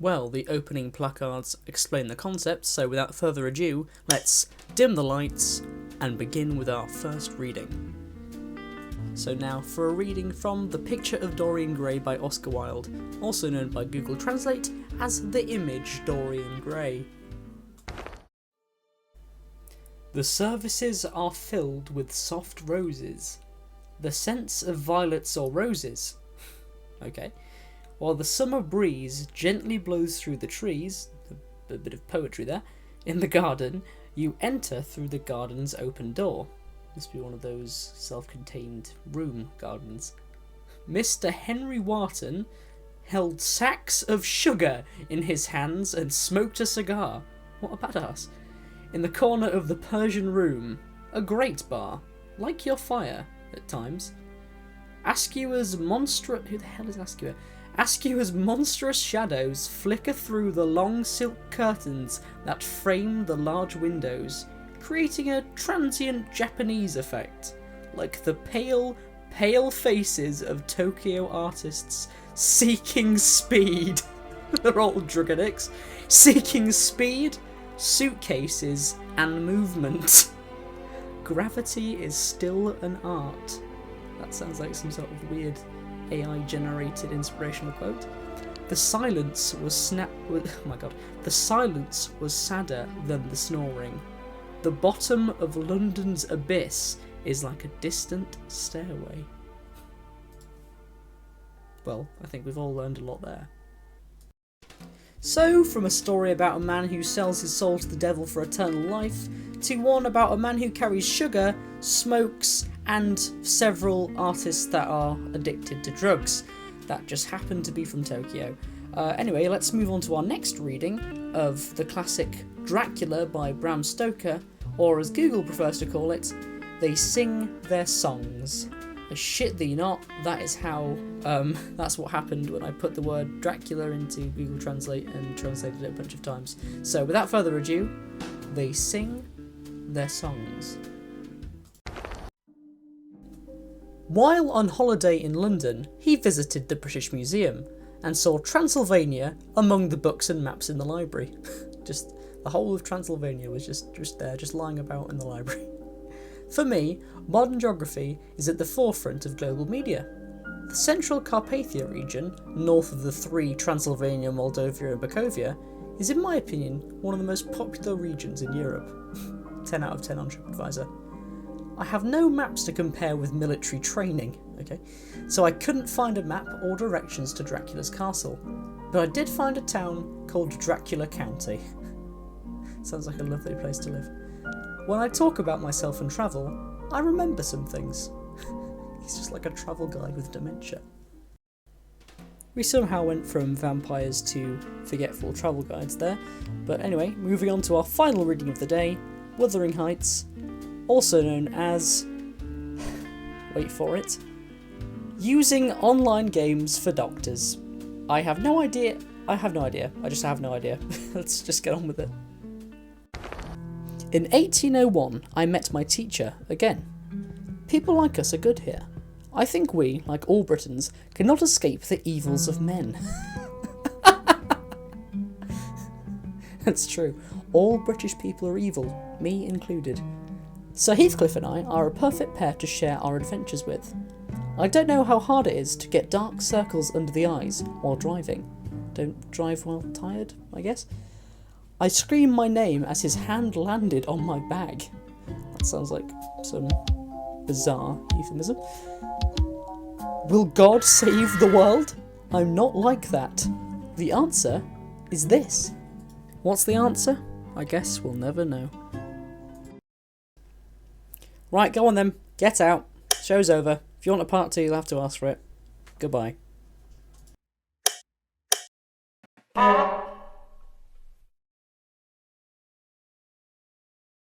Well, the opening placards explain the concept, so without further ado, let's dim the lights and begin with our first reading. So now for a reading from The Picture of Dorian Gray by Oscar Wilde, also known by Google Translate as The Image Dorian Gray. The services are filled with soft roses, the scents of violets or roses. Okay. While the summer breeze gently blows through the trees, a bit of poetry there, in the garden, you enter through the garden's open door. Must be one of those self-contained room gardens. Mr. Henry Wharton held sacks of sugar in his hands and smoked a cigar. What a badass. In the corner of the Persian room, a grate bar, like your fire at times. Askewer's Who the hell is Askewer? Askewer's monstrous shadows flicker through the long silk curtains that frame the large windows, creating a transient Japanese effect, like the pale, pale faces of Tokyo artists seeking speed. They're all drug addicts. Seeking speed, suitcases, and movement. Gravity is still an art. That sounds like some sort of weird AI-generated inspirational quote. The silence was The silence was sadder than the snoring. The bottom of London's abyss is like a distant stairway. Well, I think we've all learned a lot there. So, from a story about a man who sells his soul to the devil for eternal life, to one about a man who carries sugar, smokes, and several artists that are addicted to drugs that just happen to be from Tokyo. Anyway, let's move on to our next reading of the classic Dracula by Bram Stoker, or as Google prefers to call it, They Sing Their Songs. I shit thee not, that is how, that's what happened when I put the word Dracula into Google Translate and translated it a bunch of times. So without further ado, They Sing Their Songs. While on holiday in London, he visited the British Museum and saw Transylvania among the books and maps in the library. Just the whole of Transylvania was just there, just lying about in the library. For me, modern geography is at the forefront of global media. The Central Carpathia region, north of the three Transylvania, Moldavia and Bukovia, is in my opinion one of the most popular regions in Europe. 10 out of 10 on TripAdvisor. I have no maps to compare with military training, okay? So I couldn't find a map or directions to Dracula's castle, but I did find a town called Dracula County. Sounds like a lovely place to live. When I talk about myself and travel, I remember some things. He's just like a travel guide with dementia. We somehow went from vampires to forgetful travel guides there, but anyway, moving on to our final reading of the day, Wuthering Heights, also known as, wait for it, Using Online Games for Doctors. I have no idea. I just have no idea. Let's just get on with it. In 1801, I met my teacher again. People like us are good here. I think we, like all Britons, cannot escape the evils of men. That's true. All British people are evil, me included. Sir Heathcliff and I are a perfect pair to share our adventures with. I don't know how hard it is to get dark circles under the eyes while driving. Don't drive while tired, I guess. I screamed my name as his hand landed on my bag. That sounds like some bizarre euphemism. Will God save the world? I'm not like that. The answer is this. What's the answer? I guess we'll never know. Right, go on then. Get out. Show's over. If you want a part 2, you'll have to ask for it. Goodbye.